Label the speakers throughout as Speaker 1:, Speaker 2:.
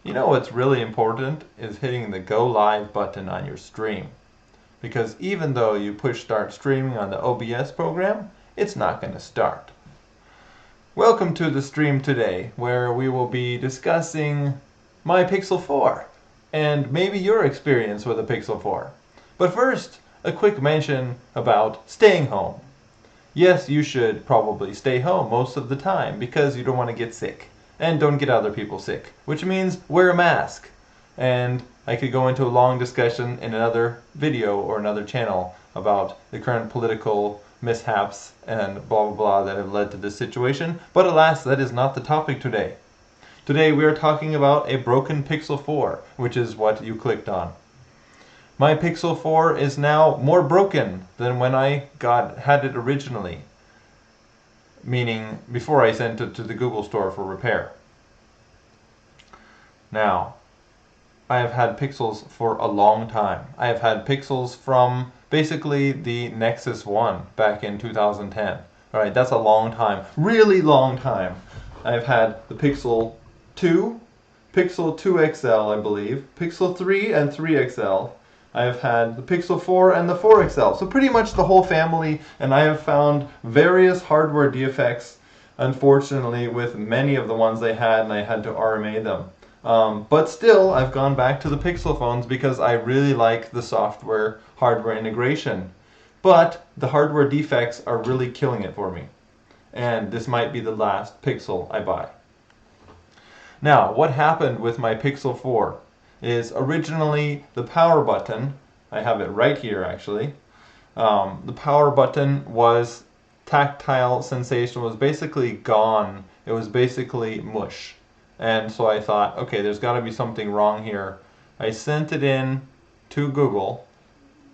Speaker 1: You know what's really important is hitting the go live button on your stream. Because even though you push start streaming on the OBS program, it's not going to start. Welcome to the stream today, where we will be discussing my Pixel 4 and maybe your experience with a Pixel 4. But first, a quick mention about staying home. Yes, you should probably stay home most of the time because you don't want to get sick. And don't get other people sick, which means wear a mask. And I could go into a long discussion in another video or another channel about the current political mishaps and blah blah blah that have led to this situation. But alas, that is not the topic today. Today we are talking about a broken Pixel 4, which is what you clicked on. My Pixel 4 is now more broken than when I had it originally, meaning before I sent it to the Google store for repair. Now, I have had Pixels for a long time. I have had Pixels from basically the Nexus 1 back in 2010. Alright, that's a long time. Really long time. I've had the Pixel 2, Pixel 2 XL, I believe, Pixel 3 and 3 XL. I have had the Pixel 4 and the 4 XL. So pretty much the whole family, and I have found various hardware defects, unfortunately, with many of the ones they had, and I had to RMA them. But still, I've gone back to the Pixel phones because I really like the software-hardware integration. But the hardware defects are really killing it for me. And this might be the last Pixel I buy. Now, what happened with my Pixel 4 is originally the power button, I have it right here actually, the power button was tactile sensation, was basically gone. It was basically mush. And so I thought, okay, there's got to be something wrong here. I sent it in to Google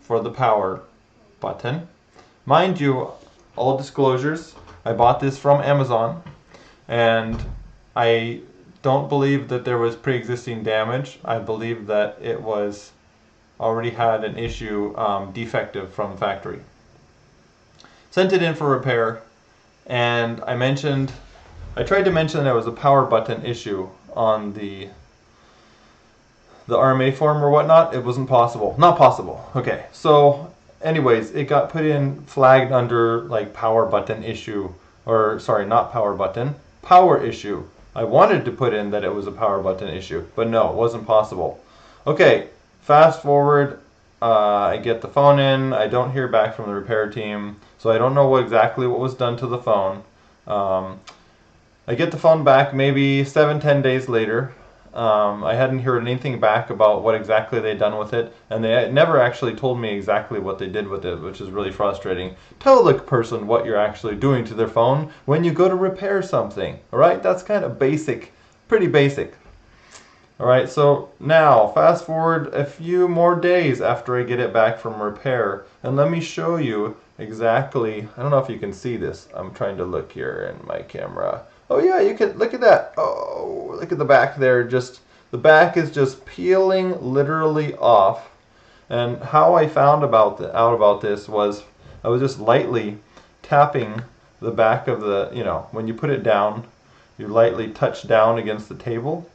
Speaker 1: for the power button. Mind you, all disclosures, I bought this from Amazon, and I don't believe that there was pre-existing damage. I believe that it was already had an issue defective from the factory. Sent it in for repair, and I tried to mention there was a power button issue on the RMA form or whatnot. It wasn't possible. Not possible. Okay, so anyways, it got put in, flagged under like power button issue, or sorry, not power button, power issue. I wanted to put in that it was a power button issue, but no, it wasn't possible. Okay, fast forward, I get the phone in, I don't hear back from the repair team, so I don't know exactly what was done to the phone. I get the phone back maybe 7-10 days later. I hadn't heard anything back about what exactly they'd done with it, and they never actually told me exactly what they did with it, which is really frustrating. Tell the person what you're actually doing to their phone when you go to repair something. Alright, that's kind of basic, pretty basic. Alright, so now fast forward a few more days after I get it back from repair, and let me show you exactly, I don't know if you can see this, I'm trying to look here in my camera. Oh yeah, you can, look at that. Oh, look at the back there. The back is just peeling literally off. And how I found out about this was I was just lightly tapping the back of the, when you put it down, you lightly touch down against the table.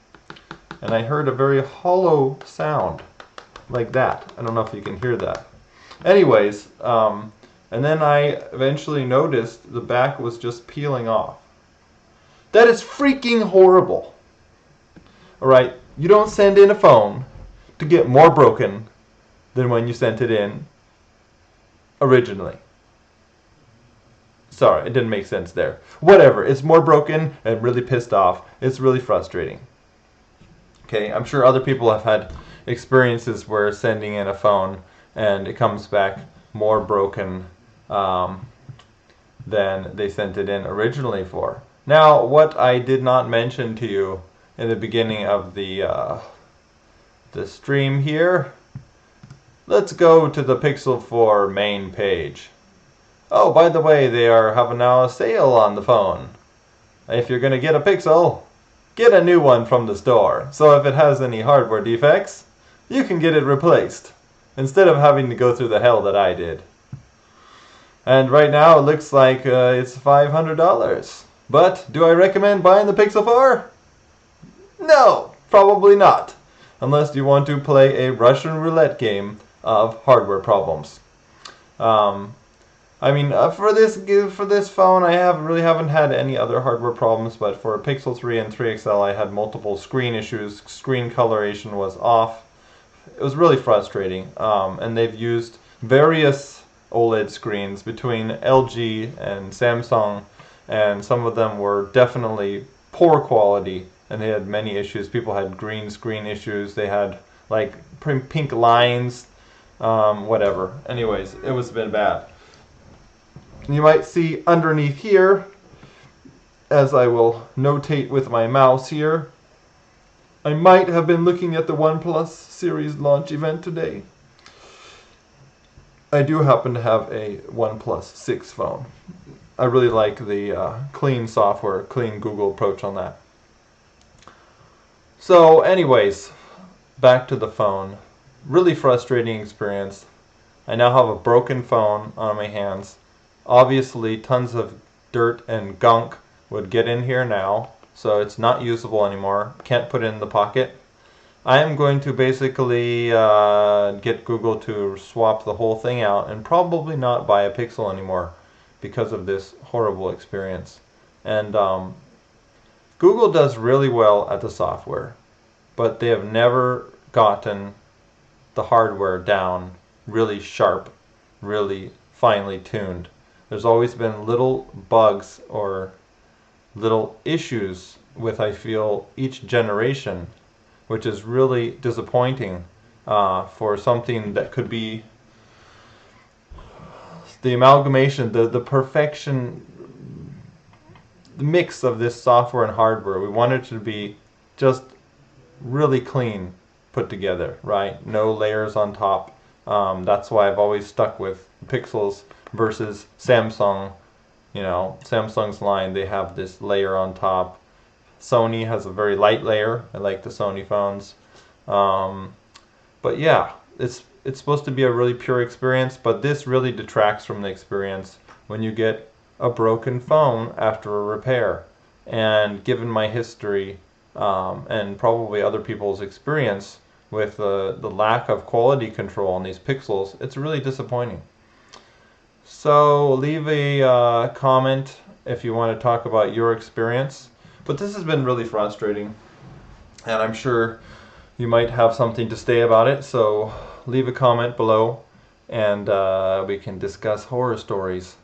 Speaker 1: And I heard a very hollow sound like that. I don't know if you can hear that. Anyways, and then I eventually noticed the back was just peeling off. That is freaking horrible. Alright, you don't send in a phone to get more broken than when you sent it in originally. Sorry, it didn't make sense there. Whatever, it's more broken and really pissed off. It's really frustrating. Okay, I'm sure other people have had experiences where sending in a phone and it comes back more broken than they sent it in originally for. Now, what I did not mention to you in the beginning of the stream here, let's go to the Pixel 4 main page. Oh, by the way, they are having now a sale on the phone. If you're going to get a Pixel, get a new one from the store. So if it has any hardware defects, you can get it replaced, instead of having to go through the hell that I did. And right now it looks like it's $500. But do I recommend buying the Pixel 4? No! Probably not, unless you want to play a Russian roulette game of hardware problems. I mean, for this phone, I haven't had any other hardware problems, but for a Pixel 3 and 3 XL, I had multiple screen issues. Screen coloration was off. It was really frustrating, and they've used various OLED screens between LG and Samsung, and some of them were definitely poor quality, and they had many issues. People had green screen issues. They had like pink lines, whatever. Anyways, it was a bit bad. You might see underneath here, as I will notate with my mouse here, I might have been looking at the OnePlus series launch event today. I do happen to have a OnePlus 6 phone. I really like the clean software, clean Google approach on that. So anyways, back to the phone. Really frustrating experience. I now have a broken phone on my hands. Obviously, tons of dirt and gunk would get in here now, so it's not usable anymore. Can't put it in the pocket. I am going to basically get Google to swap the whole thing out and probably not buy a Pixel anymore because of this horrible experience. And Google does really well at the software, but they have never gotten the hardware down really sharp, really finely tuned. There's always been little bugs or little issues with, I feel, each generation, which is really disappointing for something that could be the amalgamation, the perfection, the mix of this software and hardware. We want it to be just really clean put together, right? No layers on top. That's why I've always stuck with Pixels versus Samsung. You know, Samsung's line, they have this layer on top. Sony has a very light layer. I like the Sony phones. But yeah, it's supposed to be a really pure experience, but this really detracts from the experience when you get a broken phone after a repair. And given my history and probably other people's experience with the lack of quality control on these Pixels, it's really disappointing. So leave a comment if you want to talk about your experience. But this has been really frustrating, and I'm sure you might have something to say about it. So leave a comment below, and we can discuss horror stories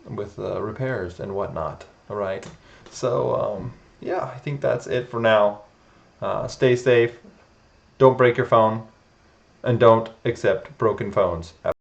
Speaker 1: with repairs and whatnot. All right. So yeah, I think that's it for now. Stay safe. Don't break your phone, and don't accept broken phones.